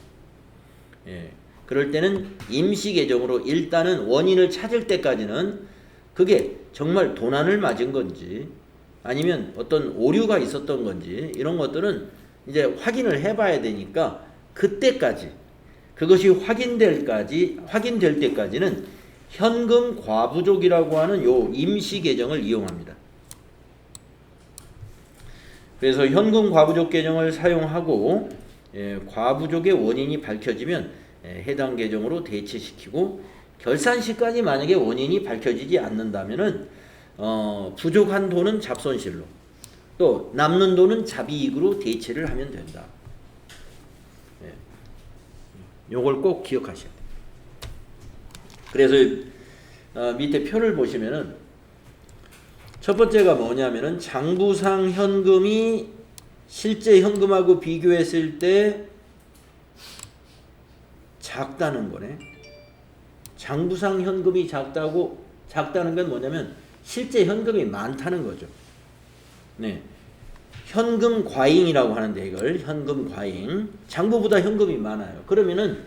예, 그럴 때는 임시 계정으로 일단은 원인을 찾을 때까지는 그게 정말 도난을 맞은 건지 아니면 어떤 오류가 있었던 건지 이런 것들은 이제 확인을 해봐야 되니까 그때까지 그것이 확인될 때까지는 현금 과부족이라고 하는 요 임시 계정을 이용합니다. 그래서 현금 과부족 계정을 사용하고 과부족의 원인이 밝혀지면 해당 계정으로 대체시키고 결산 시까지 만약에 원인이 밝혀지지 않는다면은 부족한 돈은 잡손실로 또 남는 돈은 잡이익으로 대체를 하면 된다. 요걸 꼭 기억하셔야 돼요. 그래서 밑에 표를 보시면은 첫 번째가 뭐냐면은 장부상 현금이 실제 현금하고 비교했을 때 작다는 거네. 장부상 현금이 작다는 건 뭐냐면 실제 현금이 많다는 거죠. 네. 현금 과잉이라고 하는데 이걸 현금 과잉. 장부보다 현금이 많아요. 그러면은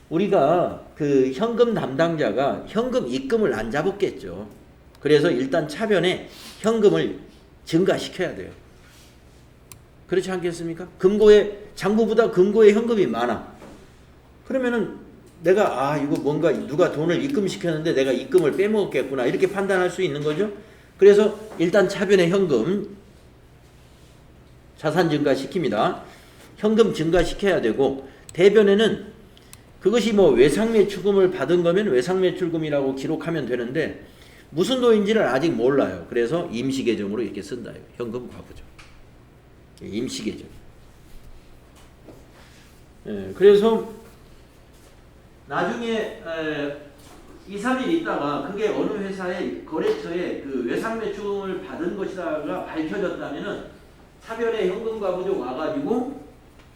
우리가 그 현금 담당자가 현금 입금을 안 잡았겠죠. 그래서 일단 차변에 현금을 증가시켜야 돼요. 그렇지 않겠습니까? 장부보다 금고에 현금이 많아. 그러면은 내가 이거 뭔가 누가 돈을 입금시켰는데 내가 입금을 빼먹었겠구나 이렇게 판단할 수 있는 거죠. 그래서 일단 차변에 현금 자산 증가시킵니다. 현금 증가시켜야 되고 대변에는 그것이 뭐 외상매출금을 받은 거면 외상매출금이라고 기록하면 되는데 무슨 돈인지를 아직 몰라요. 그래서 임시계정으로 이렇게 쓴다. 현금 과부족. 임시계정. 그래서 나중에 2, 3일 있다가 그게 어느 회사의 거래처에 그 외상매출금을 받은 것이다가 밝혀졌다면은 차변에 현금 과부족 와가지고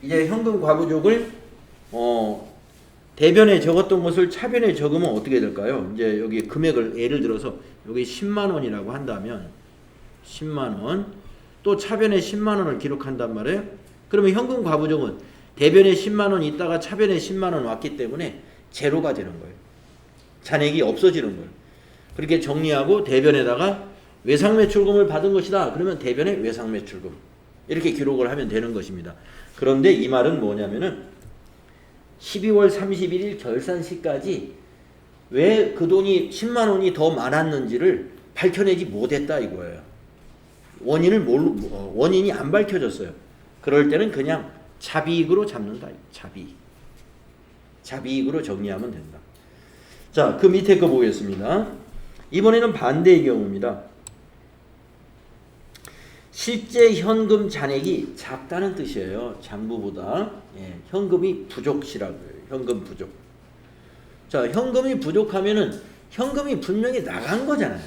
이제 현금 과부족을 대변에 적었던 것을 차변에 적으면 어떻게 될까요? 이제 여기 금액을 예를 들어서 여기 10만 원이라고 한다면 10만 원 또 차변에 10만 원을 기록한단 말이에요. 그러면 현금 과부족은 대변에 10만 원 있다가 차변에 10만 원 왔기 때문에 제로가 되는 거예요. 잔액이 없어지는 거예요. 그렇게 정리하고 대변에다가 외상매출금을 받은 것이다. 그러면 대변에 외상매출금 이렇게 기록을 하면 되는 것입니다. 그런데 이 말은 뭐냐면은 12월 31일 결산 시까지 왜 그 돈이 10만 원이 더 많았는지를 밝혀내지 못했다 이거예요. 원인이 안 밝혀졌어요. 그럴 때는 그냥 잡이익으로 잡는다. 잡이익으로 정리하면 된다. 자, 그 밑에 거 보겠습니다. 이번에는 반대의 경우입니다. 실제 현금 잔액이 작다는 뜻이에요. 장부보다. 현금이 부족시라고요. 현금 부족. 자, 현금이 부족하면은 현금이 분명히 나간 거잖아요.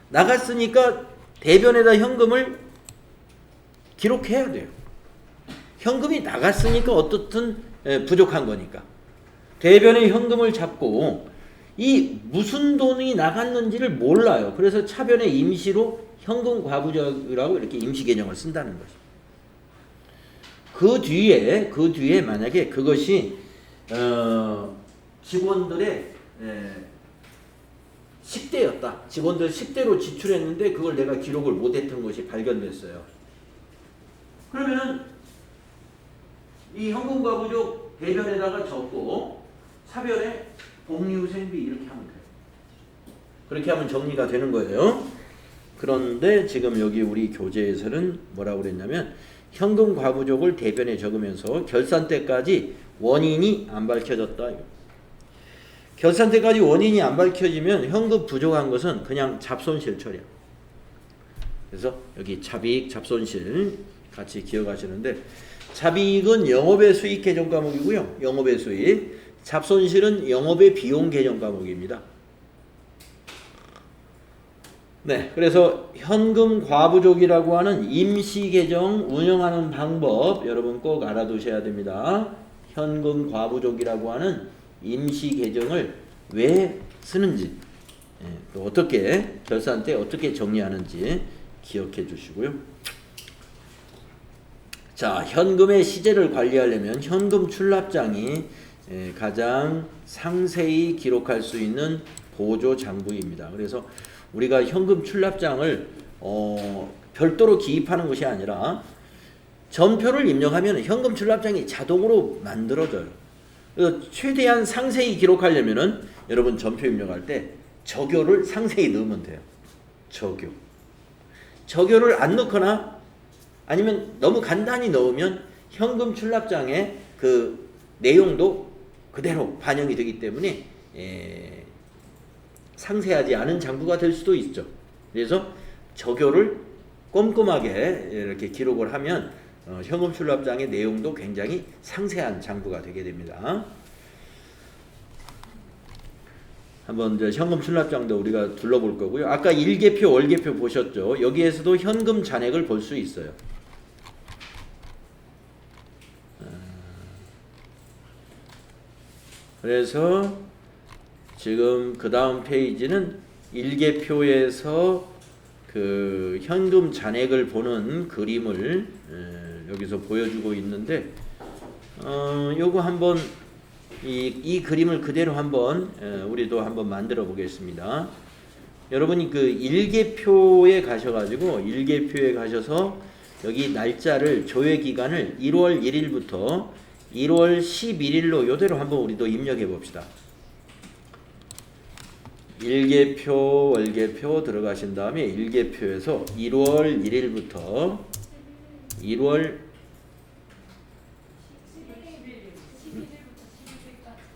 나갔으니까 대변에다 현금을 기록해야 돼요. 현금이 나갔으니까 어떻든 부족한 거니까. 대변에 현금을 잡고 이 무슨 돈이 나갔는지를 몰라요. 그래서 차변에 임시로 현금 과부족이라고 이렇게 임시 개념을 쓴다는 거죠. 그 뒤에 만약에 그것이 직원들의 식대였다. 직원들 식대로 지출했는데 그걸 내가 기록을 못했던 것이 발견됐어요. 그러면은 이 현금 과부족 대변에다가 적고 차변에 복리후생비 이렇게 하면 돼요. 그렇게 하면 정리가 되는 거예요. 그런데 지금 여기 우리 교재에서는 뭐라고 그랬냐면 현금 과부족을 대변에 적으면서 결산 때까지 원인이 안 밝혀졌다. 결산 때까지 원인이 안 밝혀지면 현금 부족한 것은 그냥 잡손실 처리야. 그래서 여기 잡이익, 잡손실 같이 기억하시는데 잡이익은 영업의 수익 계정 과목이고요. 영업의 수익. 잡손실은 영업의 비용 계정 과목입니다. 네, 그래서 현금 과부족이라고 하는 임시 계정 운영하는 방법 여러분 꼭 알아두셔야 됩니다. 현금 과부족이라고 하는 임시 계정을 왜 쓰는지, 또 어떻게 결산 때 어떻게 정리하는지 기억해 주시고요. 자, 현금의 시제를 관리하려면 현금 출납장이 가장 상세히 기록할 수 있는 보조 장부입니다. 그래서 우리가 현금 출납장을 별도로 기입하는 것이 아니라 전표를 입력하면 현금 출납장이 자동으로 만들어져요. 그래서 최대한 상세히 기록하려면은 여러분 전표 입력할 때 저교를 상세히 넣으면 돼요. 저교를 안 넣거나 아니면 너무 간단히 넣으면 현금 출납장에 그 내용도 그대로 반영이 되기 때문에 상세하지 않은 장부가 될 수도 있죠. 그래서 저교를 꼼꼼하게 이렇게 기록을 하면 현금 출납장의 내용도 굉장히 상세한 장부가 되게 됩니다. 한번 이제 현금 출납장도 우리가 둘러볼 거고요. 아까 일개표, 월개표 보셨죠? 여기에서도 현금 잔액을 볼 수 있어요. 그래서 지금 그 다음 페이지는 일개표에서 그 현금 잔액을 보는 그림을 여기서 보여주고 있는데 요거 한번 이 그림을 그대로 한번 우리도 한번 만들어 보겠습니다. 여러분이 그 일개표에 가셔가지고 일개표에 가셔서 여기 날짜를 조회 기간을 1월 1일부터 1월 11일로 요대로 한번 우리도 입력해 봅시다. 일개표, 월개표 들어가신 다음에 일개표에서 1월 1일부터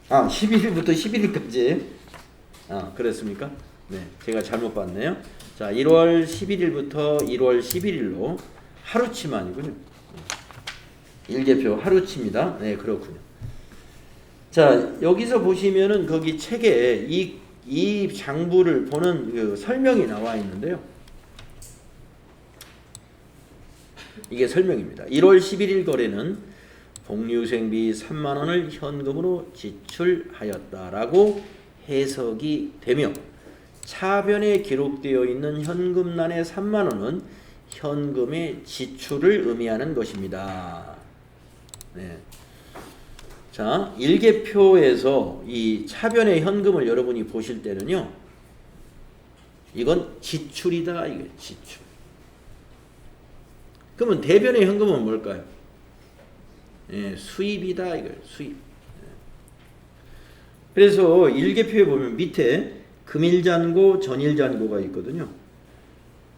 11일부터 11일까지 그랬습니까? 네, 제가 잘못 봤네요. 자, 1월 11일부터 1월 11일로 하루치만이군요. 일개표 하루치입니다. 네, 그렇군요. 자, 여기서 보시면은 거기 책에 이 장부를 보는 그 설명이 나와 있는데요. 이게 설명입니다. 1월 11일 거래는 복리후생비 3만 원을 현금으로 지출하였다라고 해석이 되며 차변에 기록되어 있는 현금란의 3만 원은 현금의 지출을 의미하는 것입니다. 네. 자, 일개표에서 이 차변의 현금을 여러분이 보실 때는요, 이건 지출이다, 이게 지출. 그러면 대변의 현금은 뭘까요? 수입이다, 이거 수입. 그래서 일개표에 보면 밑에 금일잔고, 전일잔고가 있거든요.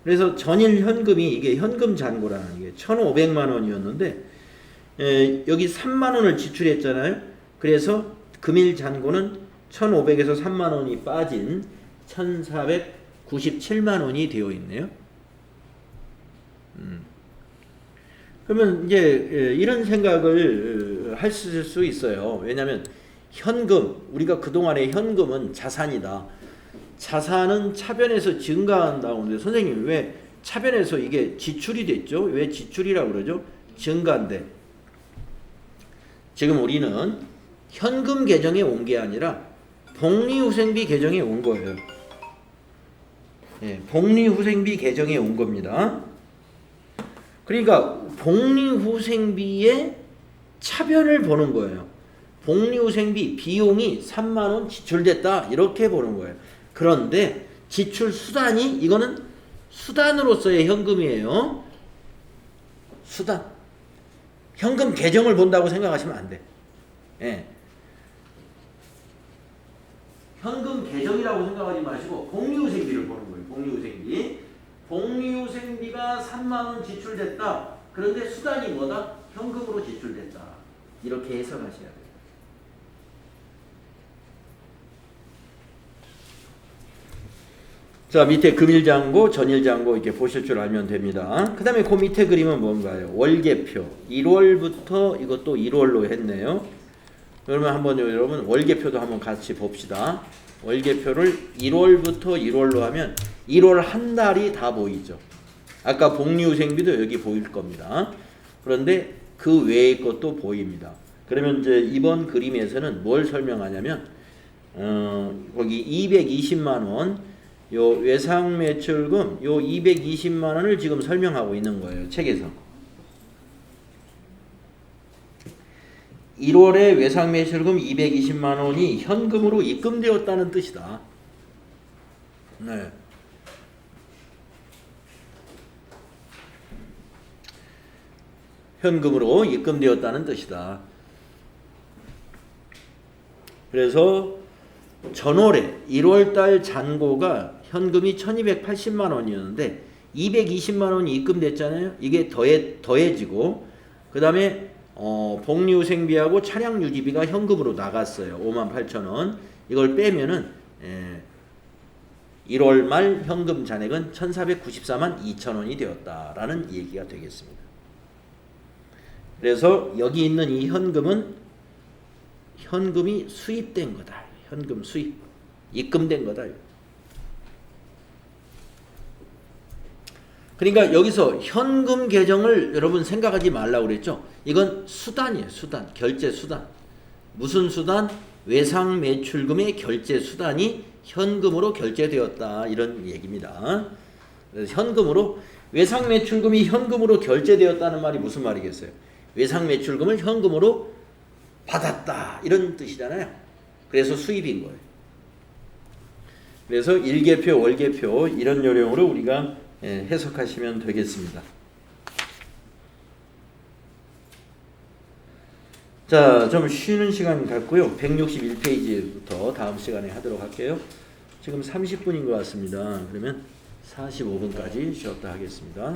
그래서 전일 현금이 이게 현금 잔고라는 게 1,500만 원이었는데 여기 3만 원을 지출했잖아요. 그래서 금일 잔고는 1,500에서 3만 원이 빠진 1,497만 원이 되어 있네요. 그러면 이제 이런 생각을 할 수 있어요. 왜냐하면 현금, 우리가 그동안의 현금은 자산이다. 자산은 차변에서 증가한다고 하는데 선생님 왜 차변에서 이게 지출이 됐죠? 왜 지출이라고 그러죠? 증가인데 지금 우리는 현금 계정에 온 게 아니라 복리후생비 계정에 온 거예요. 복리후생비 계정에 온 겁니다. 그러니까 복리후생비의 차변을 보는 거예요. 복리후생비 비용이 3만 원 지출됐다 이렇게 보는 거예요. 그런데 지출 수단이 이거는 수단으로서의 현금이에요. 수단. 현금 계정을 본다고 생각하시면 안 돼. 현금 계정이라고 생각하지 마시고 복리후생비를 보는 거예요. 복리후생비. 복리후생비가 3만 원 지출됐다. 그런데 수단이 뭐다? 현금으로 지출됐다. 이렇게 해석하셔야 돼요. 자, 밑에 금일잔고, 전일잔고 이렇게 보실 줄 알면 됩니다. 그 다음에 그 밑에 그림은 뭔가요? 월개표. 1월부터 이것도 1월로 했네요. 그러면 한번 여러분 월개표도 한번 같이 봅시다. 월개표를 1월부터 1월로 하면 1월 한 달이 다 보이죠. 아까 복리후생비도 여기 보일 겁니다. 그런데 그 외의 것도 보입니다. 그러면 이제 이번 그림에서는 뭘 설명하냐면 거기 220만 원 요 외상매출금 요 220만 원을 지금 설명하고 있는 거예요. 책에서. 1월에 외상매출금 220만 원이 현금으로 입금되었다는 뜻이다. 네. 현금으로 입금되었다는 뜻이다. 그래서 전월에 1월달 잔고가 현금이 1280만 원이었는데 220만 원이 입금됐잖아요. 이게 더해지고 그 다음에 복리후생비하고 차량 유지비가 현금으로 나갔어요. 58,000원. 이걸 빼면은 1월 말 현금 잔액은 1,494만 2천원이 되었다라는 얘기가 되겠습니다. 그래서 여기 있는 이 현금이 수입된 거다. 현금 수입. 입금된 거다. 그러니까 여기서 현금 계정을 여러분 생각하지 말라고 그랬죠. 이건 수단이에요. 수단. 결제 수단. 무슨 수단? 외상 매출금의 결제 수단이 현금으로 결제되었다. 이런 얘기입니다. 그래서 현금으로 외상 매출금이 현금으로 결제되었다는 말이 무슨 말이겠어요? 외상 매출금을 현금으로 받았다. 이런 뜻이잖아요. 그래서 수입인 거예요. 그래서 일개표, 월개표 이런 요령으로 우리가 해석하시면 되겠습니다. 자, 좀 쉬는 시간 갖고요. 161페이지부터 다음 시간에 하도록 할게요. 지금 30분인 것 같습니다. 그러면 45분까지 쉬었다 하겠습니다.